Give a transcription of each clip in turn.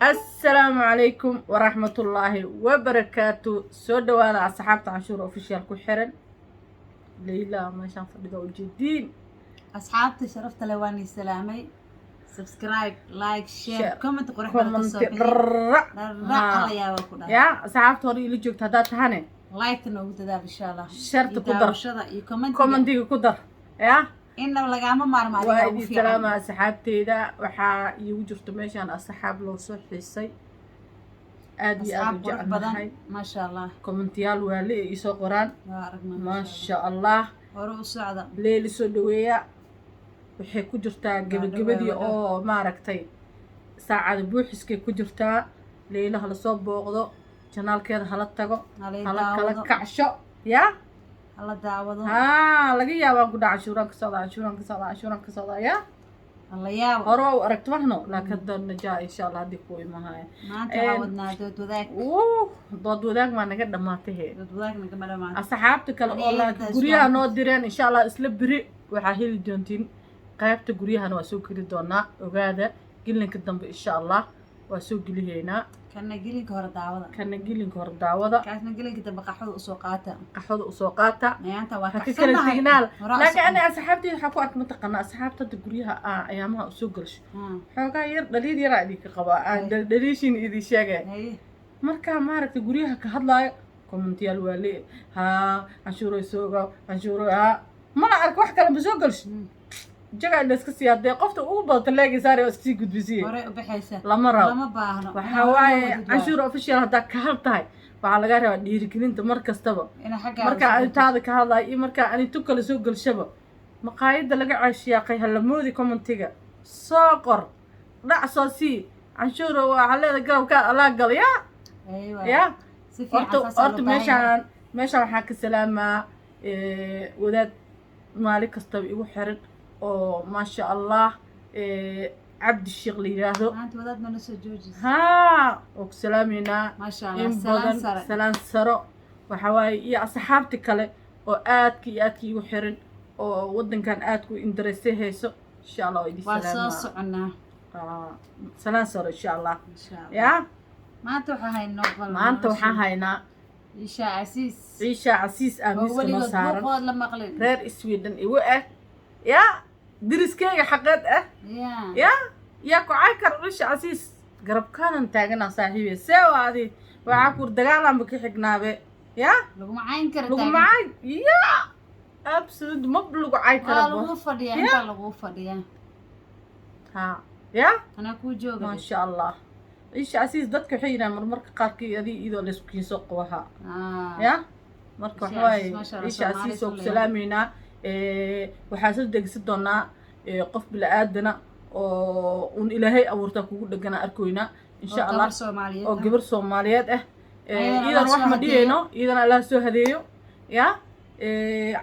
السلام عليكم ورحمة الله وبركاته. سو دوانا أصحابتا عشور أوفيشال كحرن ليلى ما شاف بدو جديد. أصحابتي شرفت لواني سلامي سبسكرايب لايك شير كومنت قرح بلا تصوبي رع يا وكذا يا أصحابتي هوري اللي جوك تدات هني لايك نوجد ده إن شاء الله شرط قدر كومنت قدر يا إنه لقى ما مع وادي السلام أصحابتي دا وحا يوجرت ماشان أصحاب لو صحي السي آدي أصحاب قرح بدن ما شاء الله كومنتيال والي يسو قران ما شاء الله ورو سعدة ليلي سو دوية waxay ku jirtaa gabagabadii oo maaragtay saacada buuxiskay ku jirtaa leelaha la soo booqdo janaalkeeda hala tago hala kala kacsho yaa hala daawado laga yaabaa ku dhaca cashuuraan ka socdaa yaa hala yaabo hore waa u aragto waxno laakiin doon najaa insha Allah haddii ku imaahaya maanta waxaa wadnaa dood wadaag dood wadaag maa naga dhammaatay dood wadaag nagama dhamaatay asxaabta kale oo laakiin guryaha noo direen insha Allah isla biri waxaa heli doontiin qaybta guryahana waa soo geli doonaa ogaada gilinka dambe insha Allah waa soo geliheynaa kana gilinka hore daawada kaasna gilinka dambe qaxwada usoo qaata maanta waa ka kala signaal laakiin ana asxaabtayda waxa ku arka mataqaana asxaabtada guryaha ayaamaha usoo galsho xoogaa yar dhaliid yar idinka qabaa aan dhaliishin idin sheegay marka maaragtay guryaha ka hadlaayo commentiyaal waa lee canshuuray sooga canshuuray mana arka wax kale ma soo galsho jaga in iska sii hadee qofta ugu badata leegi saar oo iska gudbisay hore u baxaysa lama baahno waxa waaye cashuur official hada ka hal tahay waxa laga rabaa dhiirigelinta mar kastaba marka ay taada ka hadlay iyo marka aan tu kala soo galshaba maqaayada laga caashiyaaqay hal moodi commentiga soo qor dhac soo si cashuur waxa leedahay garabka Allah galya ya si fiican horta meeshaan waxa ka salaamaa wadaad maali kastaba igu xiran oo ma sha Allah عبد الشيخ اللي يراهو انت ولاد من نسو جوجي وسلامينا ما شاء الله سلام سرو وحواي يا اصحابتي كله oo aadkii ugu xiran oo wadankan aadku interest hayso insha Allah idin salaam waa soo soconaa salaam saro insha Allah ya maanta waxaan haynaa Isha Casiis amiska ma saaran reer Sweden igu يا درسكيga xaqad يا ku ay kar Isha Casiis garab kaan taagana saaxiibay sawaadi waxa ku dagaalan baki xignaabe يا lagu macayn karo يا absolute ma lagu ay karo lagu fadhiyaa يا ana ku jooga ma sha Allah Isha Casiis dadka waxay yiraahdaan marmarka qaarkii adii idoo la isku kiiso qawaha يا marka waxay Isha Casiis oo salaamayna waxaa soo degsi doonaa qof bila aadana oo un ilaahay abuurta kugu dhagana arkoyna insha Allah oo gabar Soomaaliyeed iidan wax ma dhiyeyno iidan Allah soo hadeeyo ya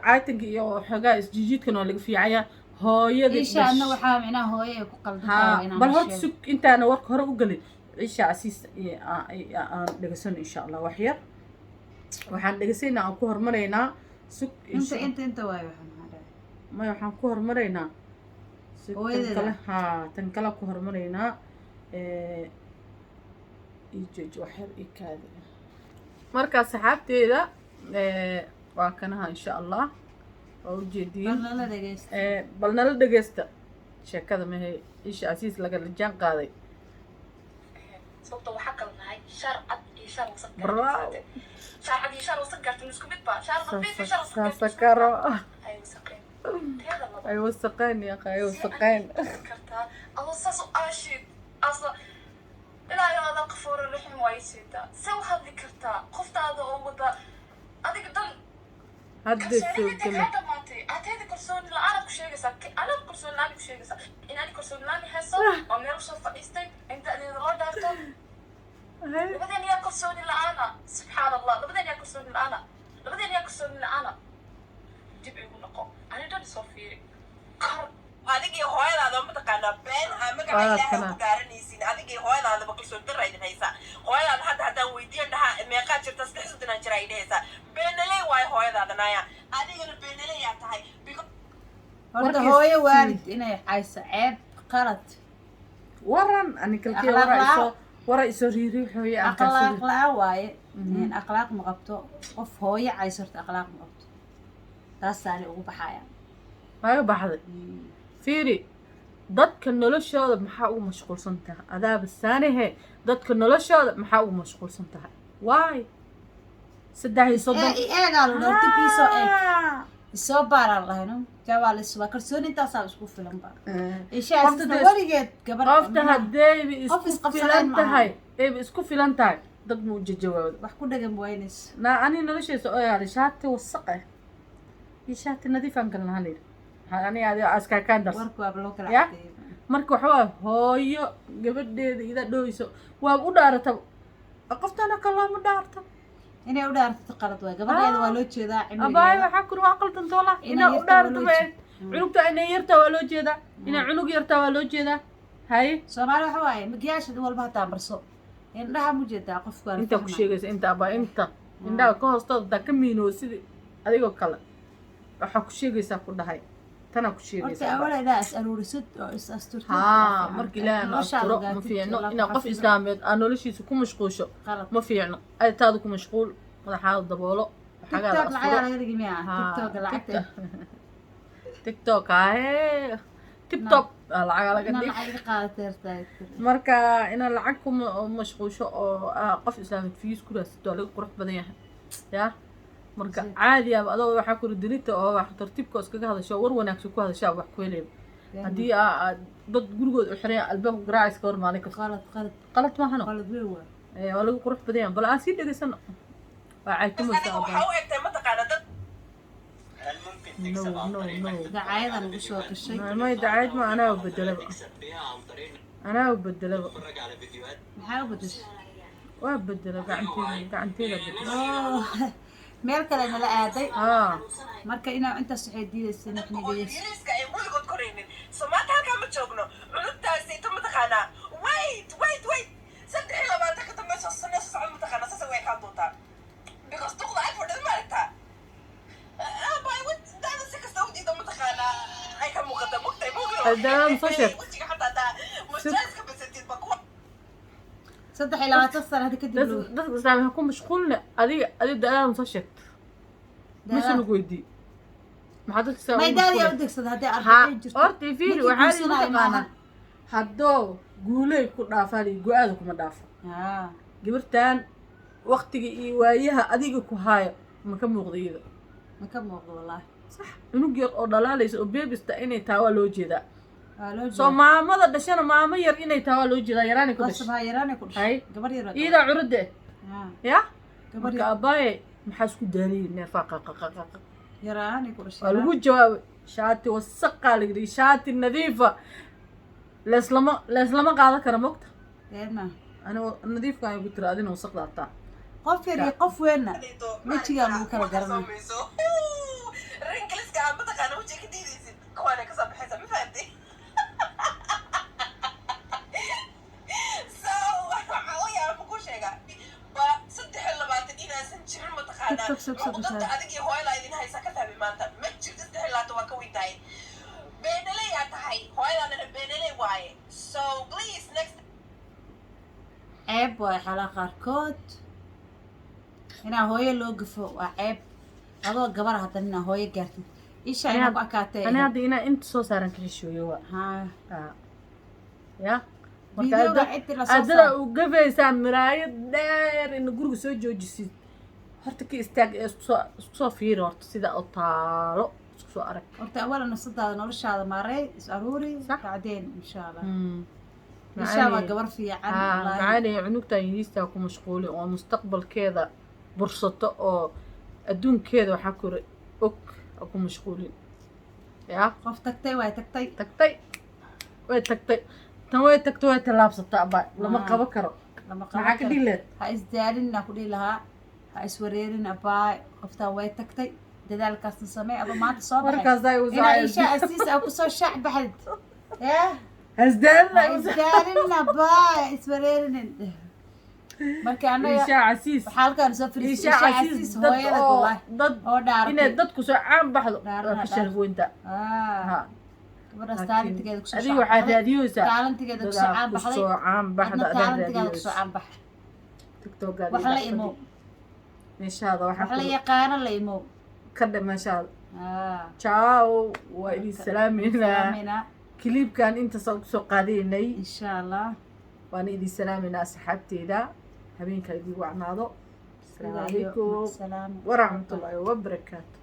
caatinka iyo xogaa isjijiidkan oo laga fiicaya hooyada Isha ana waxa macnaa hooyo ku qaldantaa inaan bal horta sug intaana warka hore u galin Isha Casiis aan dhageysan insha Allah wax yar waxaan dhageysanaa aan ku hormareynaa sug inta way ما waxaan ku hormareynaa tan kale ku hormareynaa ijooj waxyar ikaada marka saxaabteeda waa kanaha insha Allah oo jeedin bal nala dhageysta sheekada mahay Isha Casiis laga jaan qaaday sababta waxa kala nahay sharcad iyo sharcad bravo sharcad iyo sharcad gartan isku mid ba sharcad sakaro ay wasaqeen ya qay wasaqeen karta ama saso ashid asla ila yaada qafur rixim waysita saw hadli karta qoftaada oo wada adiga dan hadda soo galay ateeda kalsoon la arag sheegaysa ana kalsoon la sheegaysa in ani kalsoon la hayso oo meel soo fadhiistay inta adeeda loo dhaarto labadeen yaa kalsoon la ana subhanallah labadeen yaa kalsoon la ana dib igu noqo ani dad soo fiiri adigii hooyadaada ma taqaanaa been magaca ilaahay ku gaaranaysiin adigii hooyadaada ma kalsoon daraydan haysaa hooyadaada hadda haddaan weydiiyan dhahaa meeqaa jirta 60 jir ay dhahaysaa beenaley waayo hooyadaada naya adigana beenaley yaa tahay horta hooyo waalid inay hayso ceeb qalad waran ani kalkii warayso wara isoo riiriixooye akhlaaq la waaye in akhlaaq ma qabto qof hooyo caysarto akhlaaq ma qabto taasaani ugu baxaya maaga baxday fiiri dadka noloshooda maxaa ugu mashquulsan tahay adaaba saanahe dadka noloshooda maxaa ugu mashquulsan tahay waay 3 eegaa lu dhawti piso isoo baaraa lahayno jawaalis waa kalsooni intaasaa isku filan ba ishaasta weligeed gabar qofta haddayba isku filan tahay ayba isku filan tahay dad muu jajawaabdo wax ku dhagan waynays ani nolosheesa oo yahay shaati wasaq ah iyo shaati nadiif aan galna halir ani aad aska kaan dar warku waa loo kala cadeeyay marka waxa waa hooyo gabadheeda ida dhooyso waa u dhaarata qoftana kala ma dhaarta inay u dhaarto qalad waa gabadheeda waa loo jeedaa cimrigeeda abaay waxa ku waa qaldan toola inay u dhaarto cunugta inay yarta waa loo jeedaa inay cunug yarta waa loo jeedaa hay Soomaali waxa waaye magiyaasha walba hataa marso indhaha mu jeedaa qofku waa inta ku sheegaysa inta abaa inta indhaha ka hoostooda ka miinoo sidii adigoo kale waxa ku sheegaysaa ku dhahay tana ku sheegaysaa horta awalada is aruurisid oo is asturtid markii ilaahay asturo ma fiicno ina qof islaameed aan noloshiisa ku mashquusho ma fiicno ay taadu ku mashquul madaxaada daboolo waxaga TikTok TikTok lacag laga dhig marka ina lacag ku mashquusho oo qof islaameed fiis ku raasto lagu qurux badan yahay yaa marka caadi ah adoo waxa ku ridilita oo wax tartiibka iskaga hadasho war wanaagsan ku hadashaa wax ku helay hadii dad gurigood u xiray albaabka garaacis ka hor maalin ka qalad ma hano qalad weyn waa waa lagu qurux badan yahay bal aan sii dhageysano waa caaytumaysa waxa u egtay mataqaana dad dacaayadan ugu soo gashay ما دعيت ما أنا وبدله أنا وبدله maxaa u bedeshay وبدله قعنتي لبدله meel kale nala aaday آه marka inaa intaas waxay diidaysaa nixnigeys yariiska ay weligood koraynin somaata halkaa ma joogno cunugtaasayto mataqaanaa wait 3 ka dambayso sano socod mataqaanaa sasa way kaa doontaa because duqda ay fadhida maaragtaa daada si kasta udiida mataqaanaa ay ka muuqata mugtay الدلام صشت wejiga xataa daa mujaaska basatid ba kuwa 23 sano hadda kadib ده إسلامي هكون مشغولنا أدي الدلام صشت مش نقولدي ما حدش سوى ما يداري يودكسد هدي ها أربعين جرت أرتي فيري وحالي متقانا حدو قولي كل دافالي قوادكم دافا جبرتان وقتي وايها أديك كهاية ما كم مغضية ما كم موضوع والله صح إنه جر أو ليس أبيبس تاني تاولو جدا سو ما دشنا ما ير إني تاولو جدا يراني كلش قصبها يراني كلش هاي قبر يراني إذا عرضه يا قبر كأباي محاسكو دليل نفاق يراني كلش الوجه جواب شاتي والسقة اللي شاتي النظيفة لسلما قاعدة كرمكت يانا أنا النظيف كان يقول ترى أدينا وسق لعطا قف يري قف وينا وجهي أنا وكلا قرنا ringliska aan mataqaana wajiga diidaysid kuwaana kasoo baxaysa ma fahamtay so waxaa u yaaba ma ku sheegaa ba 23 inaasan jirin mataqaanaa cudurta adig iyo hooyada idin haysa ka fahmi maanta ma jirto 23 waa ka weyn tahay beenaley aa tahay hooyadaadana beenaley waaye so please next ceeb waa xala qaarkood inaa hooyo loo gafo waa ceeb adoo gabar hadan inaa hooyo gaartid isha inaa ku akaatay أنا هذه هنا أنت صو صار كل شوي هو ها يا فيديوga intii la soo أدرى وقفة مراية داير إنه جروج سوي جوجسي هرتك استاج اسكو فير هرت سيدا أطالو اسكو أرك horta awala nafsadaada noloshaada maaray is aruuri bacdeen insha Allah insha Allah gabar fiican معاني عنقتها ينيستا كو مشغولة ومستقبل كذا برصته أو أدون كذا وحكور أكو مشغولين يا qof tagtay way tagtay تكتي وتكتي تنوي تكتي تلابس الطابع لما قبكره lama معك qaban ديلت ha isdaalin inaa ku dhihi lahaa ha iswareerin abaa qoftaa way tagtay dadaalkaasna samee adoo maanta soo baxay مركز داي inaa وزايد isha asiis aa kusoo shaac baxdid هزدان ha isdaalin abaa iswareerinin marka anaga إيشا عسيس waxaa halkaan soo fariistay إيشا isha عسيس asiis ضد hooyada wallahi ضد oo إن dhaaratay ضد كسر عام بحضر دارنا في الشرف وانت ها gabadhaas taalantigeeda kusoo adiga waxaad raadiyeysaa taalantigeeda kusoo caan baxday kusoo caan baxda adna taalantigeeda kusoo caan bax tiktokaada wax la imo meeshaada wax la yaqaano la imo ka dhamashaada ciao waa idin salaameynaa كليبكان انت سوق قاديني ان شاء الله وانا idin salaameynaa asxaabteeda habeenka idin wacnaado السلام عليكم ورحمة الله وبركاته